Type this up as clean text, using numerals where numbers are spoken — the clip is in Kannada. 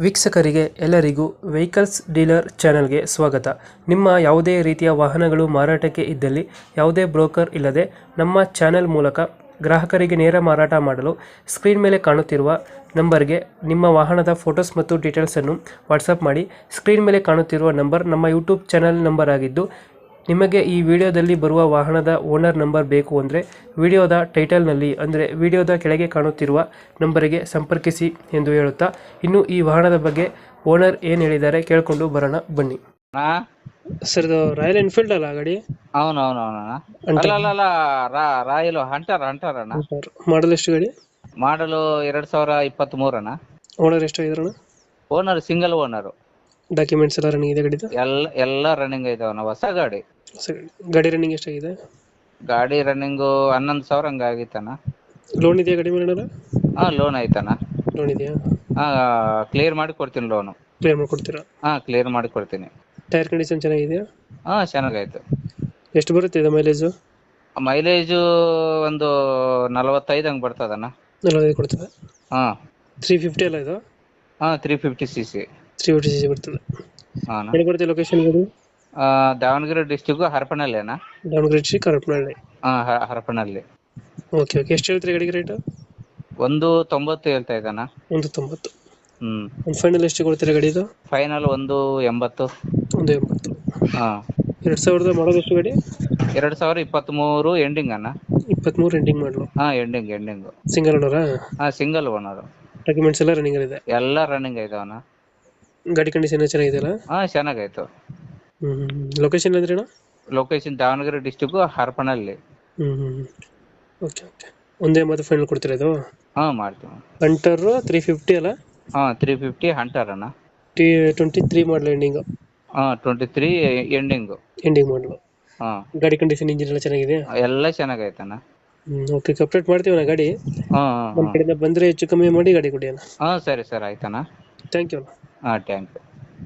ವೀಕ್ಷಕರಿಗೆ ಎಲ್ಲರಿಗೂ ವೆಹಿಕಲ್ಸ್ ಡೀಲರ್ ಚಾನೆಲ್ಗೆ ಸ್ವಾಗತ. ನಿಮ್ಮ ಯಾವುದೇ ರೀತಿಯ ವಾಹನಗಳು ಮಾರಾಟಕ್ಕೆ ಇದ್ದಲ್ಲಿ ಯಾವುದೇ ಬ್ರೋಕರ್ ಇಲ್ಲದೆ ನಮ್ಮ ಚಾನೆಲ್ ಮೂಲಕ ಗ್ರಾಹಕರಿಗೆ ನೇರ ಮಾರಾಟ ಮಾಡಲು ಸ್ಕ್ರೀನ್ ಮೇಲೆ ಕಾಣುತ್ತಿರುವ ನಂಬರ್ಗೆ ನಿಮ್ಮ ವಾಹನದ ಫೋಟೋಸ್ ಮತ್ತು ಡೀಟೇಲ್ಸನ್ನು ವಾಟ್ಸಪ್ ಮಾಡಿ. ಸ್ಕ್ರೀನ್ ಮೇಲೆ ಕಾಣುತ್ತಿರುವ ನಂಬರ್ ನಮ್ಮ ಯೂಟ್ಯೂಬ್ ಚಾನೆಲ್ ನಂಬರ್ ಆಗಿದ್ದು, ನಿಮಗೆ ಈ ವಿಡಿಯೋದಲ್ಲಿ ಬರುವ ವಾಹನದ ಓನರ್ ನಂಬರ್ ಬೇಕು ಅಂದರೆ ವಿಡಿಯೋದ ಟೈಟಲ್ನಲ್ಲಿ ಅಂದರೆ ವಿಡಿಯೋದ ಕೆಳಗೆ ಕಾಣುತ್ತಿರುವ ನಂಬರಿಗೆ ಸಂಪರ್ಕಿಸಿ ಎಂದು ಹೇಳುತ್ತಾ, ಇನ್ನು ಈ ವಾಹನದ ಬಗ್ಗೆ ಓನರ್ ಏನು ಹೇಳಿದ್ದಾರೆ ಕೇಳಿಕೊಂಡು ಬರೋಣ ಬನ್ನಿ. ಸರ್, ಇದು ರಾಯಲ್ ಎನ್ಫೀಲ್ಡ್ ಅಲ್ಲ ಗಾಡಿ? ಅವನವನ ರಾಯಲ್ ಹಂಟರ್ ಅಣ್ಣ. ಮಾಡಲ್ ಎಷ್ಟು ಗಾಡಿ? ಮಾಡಲು 2023 ಅಣ್ಣ. ಓನರ್ ಎಷ್ಟು ಆಗಿದ್ರಣ್ಣ? Owner single owner. ಡಾಕ್ಯುಮೆಂಟ್ಸ್ ಎಲ್ಲ ರನ್ನಿಂಗ್ ಇದೆ ಗಾಡಿದು? ಎಲ್ಲ ರನ್ನಿಂಗ್ ಐತವಣ್ಣ, ಹೊಸ ಗಾಡಿ. ಗಾಡಿ ರನ್ನಿಂಗ್ ಎಷ್ಟಾಗಿದೆ? ಗಾಡಿ ರನ್ನಿಂಗು 11,000 ಹಂಗ ಆಗಿತ್ತಣ್ಣ. ಲೋನ್ ಇದೆಯಾ ಗಾಡಿ ಮೇಲೆ? ಲೋನ್ ಐತಣ್ಣ. ಲೋನ್ ಇದೆಯಾ? ಕ್ಲಿಯರ್ ಮಾಡಿ ಕೊಡ್ತೀನಿ ಲೋನು. ಕ್ಲಿಯರ್ ಮಾಡ್ಕೊಡ್ತೀರಾ? ಕ್ಲಿಯರ್ ಮಾಡಿ ಕೊಡ್ತೀನಿ. ಟೈರ್ ಕಂಡೀಷನ್ ಚೆನ್ನಾಗಿದೆಯಾ? ಚೆನ್ನಾಗಾಯ್ತು. ಎಷ್ಟು ಬರುತ್ತೆ ಇದು ಮೈಲೇಜು? ಮೈಲೇಜು ಒಂದು 45 ಹಂಗ್ ಬರ್ತದಣ್ಣ. 45 ಕೊಡ್ತದೆ? 350 ಅಲ್ಲ ಇದು? 350cc. 350cc ಬರ್ತದೆ. ಎಲ್ಲಿ ಬರುತ್ತೆ ಲೊಕೇಶನ್ ಗಾಡಿ? ದಾವಣಗೆರೆ ಡಿಸ್ಟಿಕ್ ಹರಪನಹಳ್ಳಿ ಅಣ್ಣ. Davanagere district Harapanahalli. Harapanahalli. Okay okay. ಎಷ್ಟು ಹೇಳ್ತೀರಿ ಗಾಡಿಗೆ ರೇಟ್? 190 ಹೇಳ್ತಾ ಇದ್ದಾನ. 190. ಒಂದು ಫೈನಲ್ ಎಷ್ಟು ಕೊಡ್ತೀರಾ ಗಾಡಿದು? ಫೈನಲ್ 180. 180. 2000 ಮಾಡೋದು ಎಷ್ಟು ಗಾಡಿ? 2023 ಎಂಡಿಂಗ್ ಅಣ್ಣ. 23 ಎಂಡಿಂಗ್ ಮಾಡಲು? ಎಂಡಿಂಗ್. ಸಿಂಗಲ್ ಓನರಾ? Single owner. ಡಾಕ್ಯುಮೆಂಟ್ಸ್ ಎಲ್ಲ ರನ್ನಿಂಗ್ ಇದೆ? ಎಲ್ಲ ರನ್ನಿಂಗ್ ಐತವಣ್ಣ. ಗಾಡಿ ಕಂಡೀಷನ್ ಚೆನ್ನಾಗಿದೆಯಲ್ಲ? ಚೆನ್ನಾಗಾಯ್ತು. ಲೊಕೇಶನ್ ಅಂದ್ರೆ ಅಣ್ಣ? Location Davanagere district Harapanahalli. Okay okay. 180 final ಕೊಡ್ತೀರಾ ಇದು? ಮಾಡ್ತೀವಿ. ಹಂಟರ್ 350 ಅಲ್ಲ? 350 ಹಂಟರ್ ಅಣ್ಣ. 23 ಮಾಡಲು ಎಂಡಿಂಗ್? 23 ಎಂಡಿಂಗ್ ಮಾಡಲು. ಗಾಡಿ ಕಂಡೀಷನ್ ಇಂಜಿನ್ ಎಲ್ಲ ಚೆನ್ನಾಗಿದೆ? ಎಲ್ಲ ಚೆನ್ನಾಗೈತಣ್ಣ. ಓಕೆ, ಕಂಪ್ಲೀಟ್ ಮಾಡ್ತೀವಿ ನಾ ಗಾಡಿ. ನಮ್ಮ ಕಡೆಯಿಂದ ಬಂದರೆ ಹೆಚ್ಚು ಕಮ್ಮಿ ಮಾಡಿ ಗಾಡಿ ಕೊಡಿ ಅಣ್ಣ. ಸರಿ ಆಯ್ತಣ್ಣ. Thank you. Thank you.